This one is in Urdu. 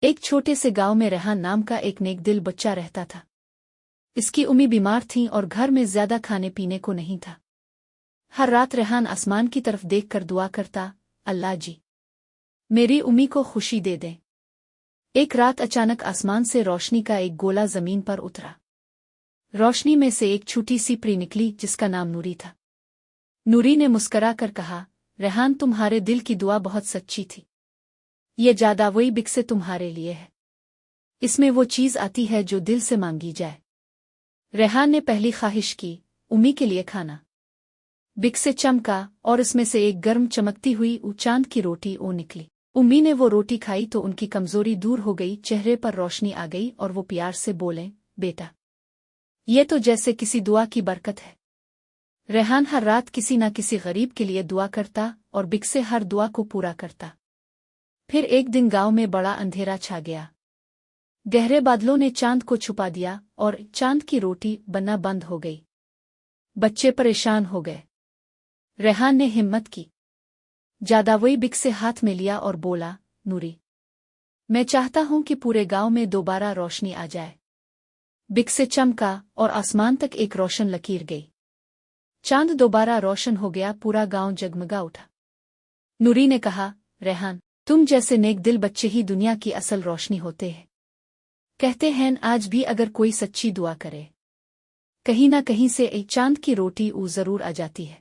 ایک چھوٹے سے گاؤں میں ریحان نام کا ایک نیک دل بچہ رہتا تھا۔ اس کی امی بیمار تھیں اور گھر میں زیادہ کھانے پینے کو نہیں تھا۔ ہر رات ریحان آسمان کی طرف دیکھ کر دعا کرتا، اللہ جی، میری امی کو خوشی دے دیں۔ ایک رات اچانک آسمان سے روشنی کا ایک گولا زمین پر اترا۔ روشنی میں سے ایک چھوٹی سی پری نکلی جس کا نام نوری تھا۔ نوری نے مسکرا کر کہا، ریحان، تمہارے دل کی دعا بہت سچی تھی۔ یہ جادوئی بک سے تمہارے لیے ہے۔ اس میں وہ چیز آتی ہے جو دل سے مانگی جائے۔ ریحان نے پہلی خواہش کی، امی کے لیے کھانا۔ بک سے چمکا اور اس میں سے ایک گرم چمکتی ہوئی چاند کی روٹی نکلی۔ امی نے وہ روٹی کھائی تو ان کی کمزوری دور ہو گئی، چہرے پر روشنی آ گئی اور وہ پیار سے بولیں، بیٹا، یہ تو جیسے کسی دعا کی برکت ہے۔ ریحان ہر رات کسی نہ کسی غریب کے لیے دعا کرتا اور بک سے ہر دعا کو پورا کرتا۔ پھر ایک دن گاؤں میں بڑا اندھیرا چھا گیا۔ گہرے بادلوں نے چاند کو چھپا دیا اور چاند کی روٹی بننا بند ہو گئی۔ بچے پریشان ہو گئے۔ ریحان نے ہمت کی، جادوئی بک سے ہاتھ میں لیا اور بولا، نوری، میں چاہتا ہوں کہ پورے گاؤں میں دوبارہ روشنی آ جائے۔ بک سے چمکا اور آسمان تک ایک روشن لکیر گئی۔ چاند دوبارہ روشن ہو گیا، پورا گاؤں جگمگا اٹھا۔ نوری نے کہا، ریحان، تم جیسے نیک دل بچے ہی دنیا کی اصل روشنی ہوتے ہیں۔ کہتے ہیں آج بھی اگر کوئی سچی دعا کرے، کہیں نہ کہیں سے ایک چاند کی روٹی ضرور آ جاتی ہے۔